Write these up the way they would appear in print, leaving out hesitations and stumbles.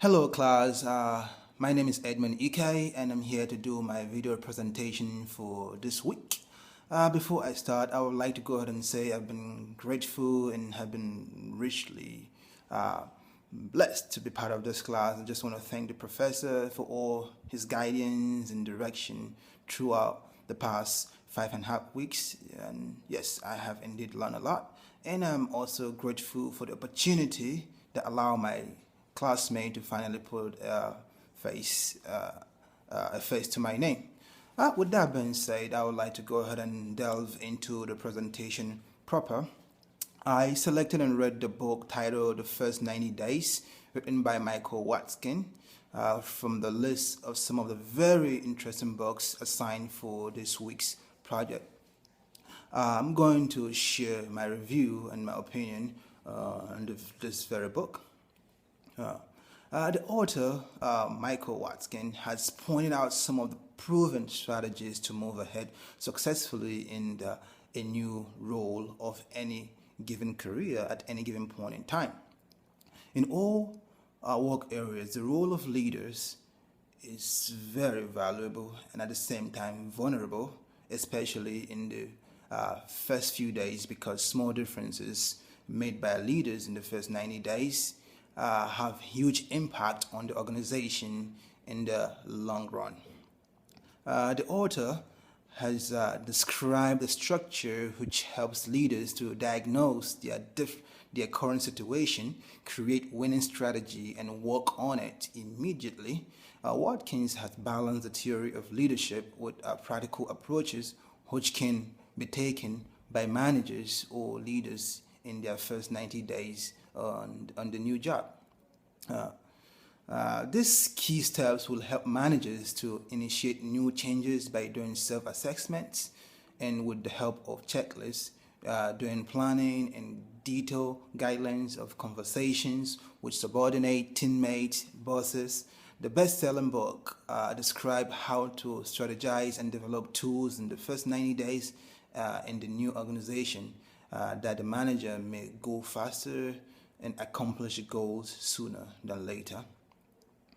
Hello class, my name is Edmund Ike and I'm here to do my video presentation for this week. Before I start, I would like to go ahead and say I've been grateful and have been richly blessed to be part of this class. I just want to thank the professor for all his guidance and direction throughout the past 5.5 weeks. And yes, I have indeed learned a lot. And I'm also grateful for the opportunity that allowed my classmate to finally put a face to my name. With that being said, I would like to go ahead and delve into the presentation proper. I selected and read the book titled The First 90 Days, written by Michael Watkins, from the list of some of the very interesting books assigned for this week's project. I'm going to share my review and my opinion on this very book. The author, Michael Watkins, has pointed out some of the proven strategies to move ahead successfully in a new role of any given career at any given point in time. In all work areas, the role of leaders is very valuable and at the same time vulnerable, especially in the first few days, because small differences made by leaders in the first 90 days have huge impact on the organization in the long run. The author has described the structure which helps leaders to diagnose their current situation, create winning strategy, and work on it immediately. Watkins has balanced the theory of leadership with practical approaches which can be taken by managers or leaders in their first 90 days on the new job. These key steps will help managers to initiate new changes by doing self-assessments and with the help of checklists, doing planning and detailed guidelines of conversations with subordinate, teammates, bosses. The best-selling book describes how to strategize and develop tools in the first 90 days in the new organization that the manager may go faster and accomplish goals sooner than later.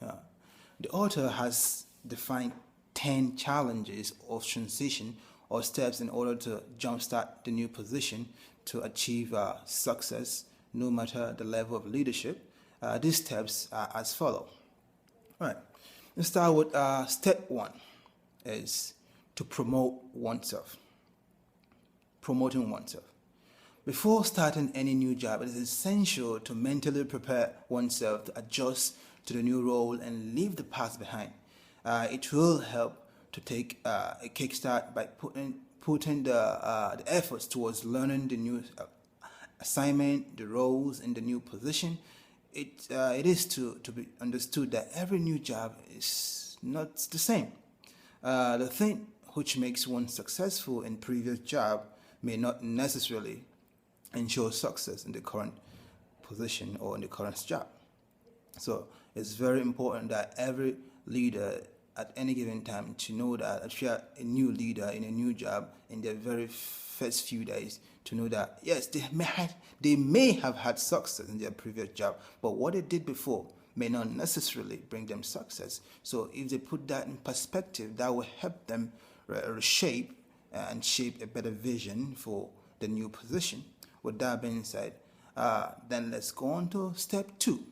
The author has defined 10 challenges of transition or steps in order to jumpstart the new position to achieve success no matter the level of leadership. These steps are as follows. All right, let's start with step one is to promote oneself. Promoting oneself. Before starting any new job, it is essential to mentally prepare oneself to adjust to the new role and leave the past behind. It will help to take a kickstart by putting the efforts towards learning the new assignment, the roles in the new position. It is to be understood that every new job is not the same. The thing which makes one successful in previous job may not necessarily ensure success in the current position or in the current job. So it's very important that every leader at any given time to know that if you're a new leader in a new job in their very first few days, to know that yes, they may have had success in their previous job, but what they did before may not necessarily bring them success. So if they put that in perspective, that will help them shape a better vision for the new position. With that being said, then let's go on to step two.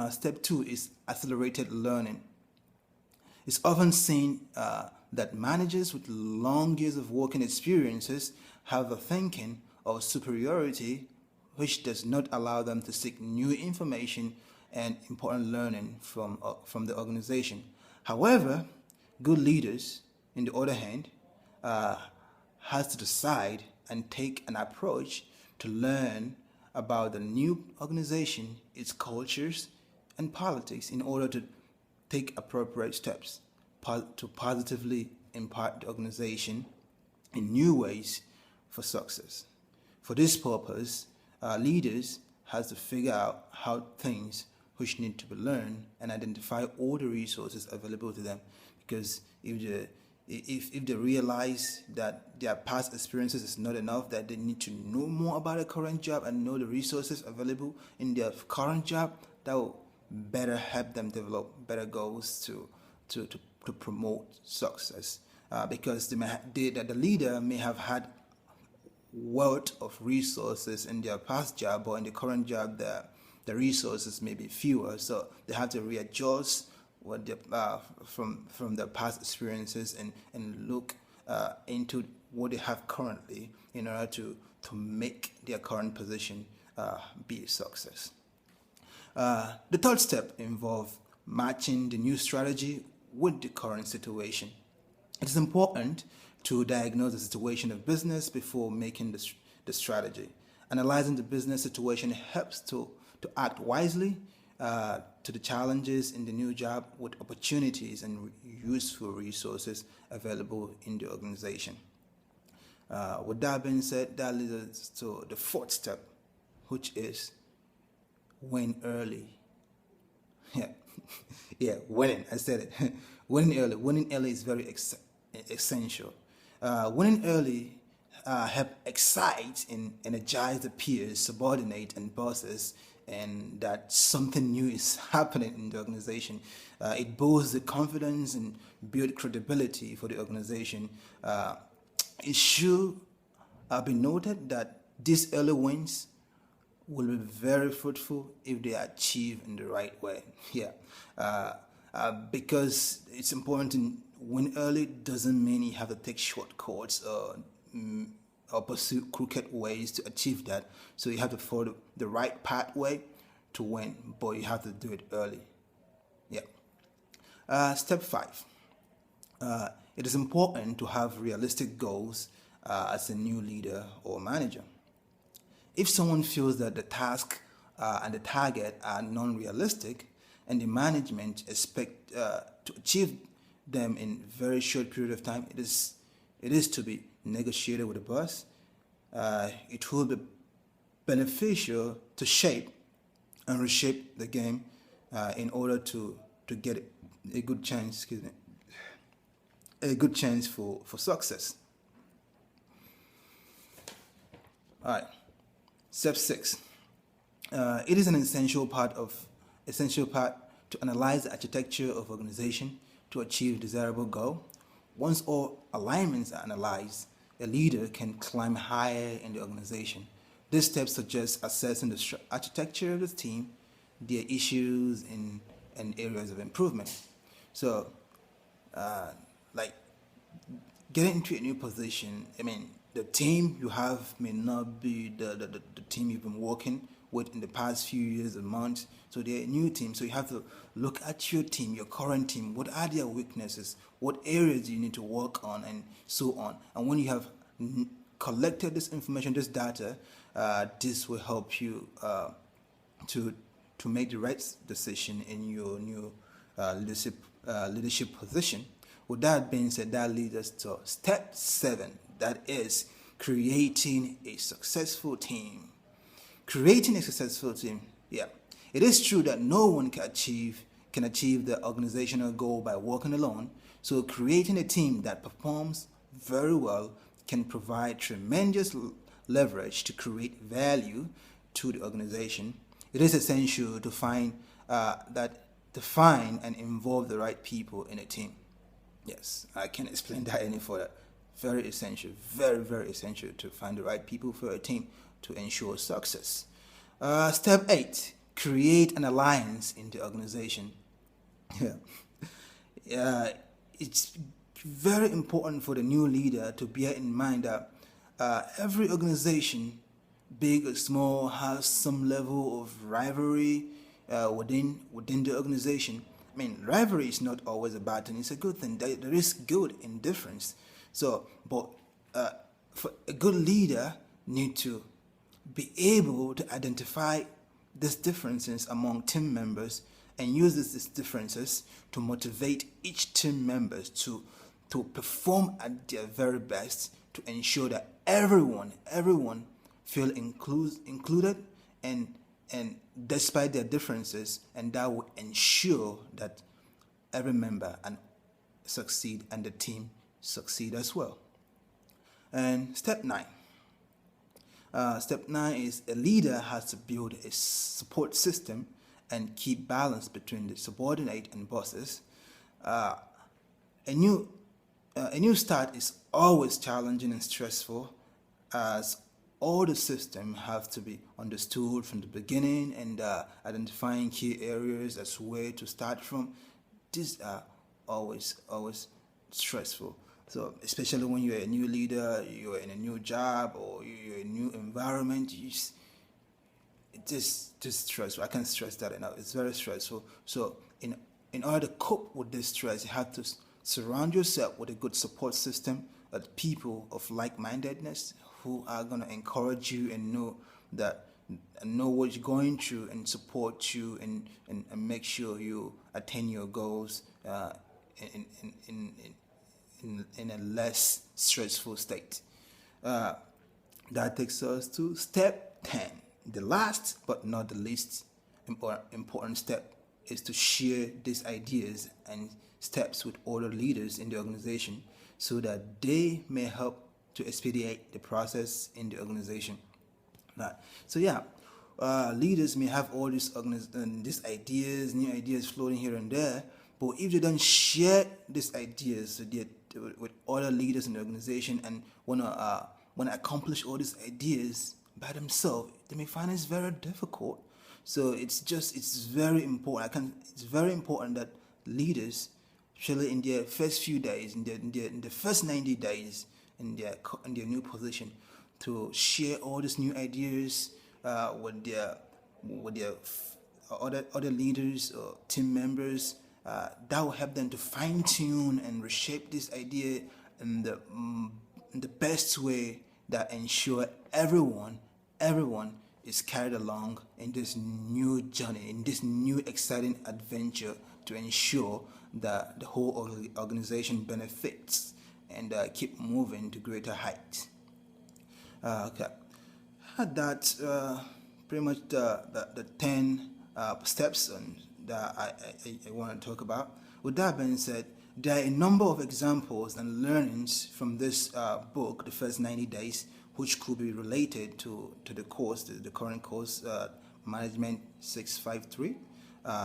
Step two is accelerated learning. It's often seen that managers with long years of working experiences have a thinking of superiority which does not allow them to seek new information and important learning from the organization. However, good leaders, on the other hand, has to decide and take an approach to learn about the new organization, its cultures, and politics in order to take appropriate steps to positively impact the organization in new ways for success. For this purpose, leaders has to figure out how things which need to be learned and identify all the resources available to them. Because if they realize that their past experiences is not enough, that they need to know more about their current job and know the resources available in their current job, that will better help them develop better goals to promote success. Because the leader may have had wealth of resources in their past job, or in the current job the resources may be fewer, so they have to readjust what from their past experiences, and look into what they have currently in order to make their current position be a success. The third step involves matching the new strategy with the current situation. It is important to diagnose the situation of business before making the strategy. Analyzing the business situation helps to act wisely to the challenges in the new job with opportunities and useful resources available in the organization. With that being said, that leads us to the fourth step, which is win early. Yeah, winning. I said it. Winning early. Winning early is very essential. Winning early help excite and energize the peers, subordinate, and bosses, and that something new is happening in the organization. It boosts the confidence and build credibility for the organization. It should be noted that these early wins will be very fruitful if they are achieved in the right way. Because it's important to win early doesn't mean you have to take shortcuts or pursue crooked ways to achieve that. So you have to follow the right pathway to win, but you have to do it early. Step 5. It is important to have realistic goals as a new leader or manager. If someone feels that the task and the target are non-realistic, and the management expect to achieve them in very short period of time, it is to be negotiated with the boss. It will be beneficial to shape and reshape the game in order to get a good chance. A good chance for success. All right. Step 6. It is an essential part to analyze the architecture of organization to achieve desirable goal. Once all alignments are analyzed, a leader can climb higher in the organization. This step suggests assessing the architecture of the team, their issues, and areas of improvement. So, like getting into a new position, the team you have may not be the team you've been working with in the past few years or months. So they're a new team. So you have to look at your team, your current team. What are their weaknesses? What areas do you need to work on, and so on. And when you have collected this information, this data, this will help you to make the right decision in your new leadership position. With that being said, that leads us to step 7. That is creating a successful team. Creating a successful team. It is true that no one can achieve the organizational goal by working alone. So creating a team that performs very well can provide tremendous leverage to create value to the organization. It is essential to find and involve the right people in a team. Yes, I can't explain that any further. Very essential, very, very essential to find the right people for a team to ensure success. Step 8, create an alliance in the organization. It's very important for the new leader to bear in mind that every organization, big or small, has some level of rivalry within the organization. Rivalry is not always a bad thing. It's a good thing. There is good in difference. So, but for a good leader need to be able to identify these differences among team members and use these differences to motivate each team members to perform at their very best, to ensure that everyone feel included and despite their differences, and that will ensure that every member and succeed and the team succeed as well. And step 9. Step 9 is a leader has to build a support system and keep balance between the subordinate and bosses. Uh, a new a new start is always challenging and stressful, as all the systems have to be understood from the beginning, and identifying key areas as where to start from. These are always stressful. So especially when you're a new leader, you're in a new job, or you're in a new environment, it's just stressful. I can't stress that enough. It's very stressful. So in order to cope with this stress, you have to surround yourself with a good support system, people of like-mindedness who are going to encourage you and know what you're going through and support you, and make sure you attain your goals in, in, in, in a less stressful state. That takes us to step 10. The last but not the least important step is to share these ideas and steps with other leaders in the organization, so that they may help to expedite the process in the organization. Right. So yeah, leaders may have all these ideas, new ideas floating here and there, but if they don't share these ideas with other leaders in the organization, and wanna accomplish all these ideas by themselves, they may find it's very difficult. So it's very important. It's very important that leaders, especially in their first few days, in the first 90 days in their new position, to share all these new ideas with their other leaders or team members. That will help them to fine tune and reshape this idea in the best way that ensure everyone is carried along in this new journey, in this new exciting adventure, to ensure that the whole organization benefits and keep moving to greater heights. Okay, that's pretty much the 10 steps that I want to talk about. With that being said, there are a number of examples and learnings from this book, The First 90 Days, which could be related to the course, the current course, Management 653,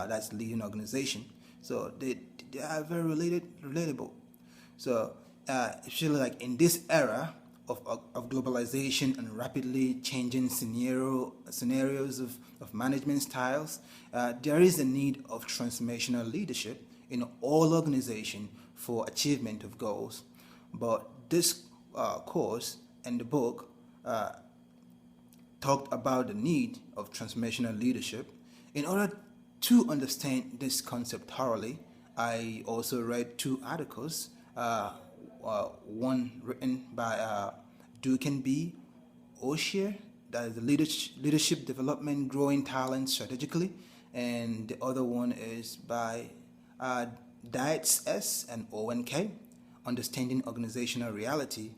that's leading organization. So they are very relatable. So especially like in this era of globalization and rapidly changing scenarios of management styles, there is a need of transformational leadership in all organizations for achievement of goals. But this course and the book talked about the need of transformational leadership. In order to understand this concept thoroughly, I also read 2 articles, one written by Duken B. O'Shea, that is the leadership development, growing talent strategically, and the other one is by Dietz S. and Owen K. Understanding Organizational Reality,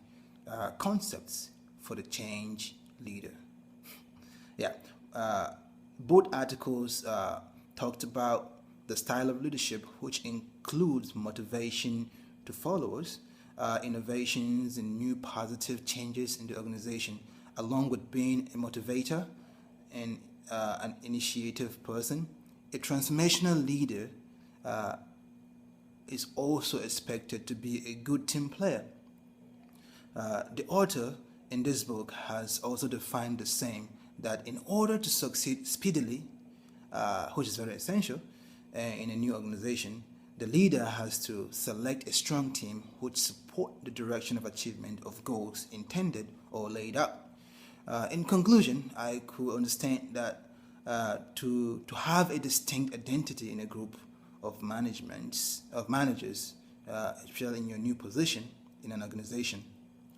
Concepts for the Change Leader. Yeah, both articles talked about the style of leadership, which includes motivation to followers, innovations and new positive changes in the organization, along with being a motivator and an initiative person. A transformational leader is also expected to be a good team player. The author in this book has also defined the same, that in order to succeed speedily, which is very essential in a new organization, the leader has to select a strong team which support the direction of achievement of goals intended or laid out. In conclusion, I could understand that to have a distinct identity in a group of managers, especially in your new position in an organization,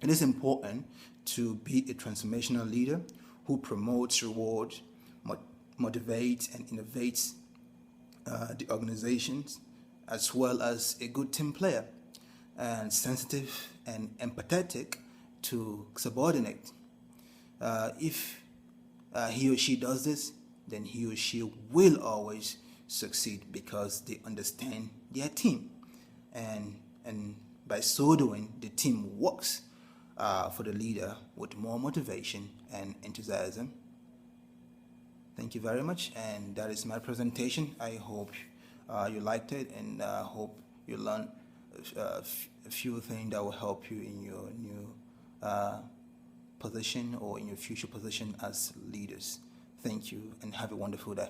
it is important to be a transformational leader who promotes, rewards, motivates, and innovates the organizations, as well as a good team player, and sensitive and empathetic to subordinate. If he or she does this, then he or she will always succeed because they understand their team, and by so doing, the team works for the leader with more motivation and enthusiasm. Thank you very much, and that is my presentation. I hope you liked it, and hope you learned a few things that will help you in your new uh, position or in your future position as leaders. Thank you, and have a wonderful day.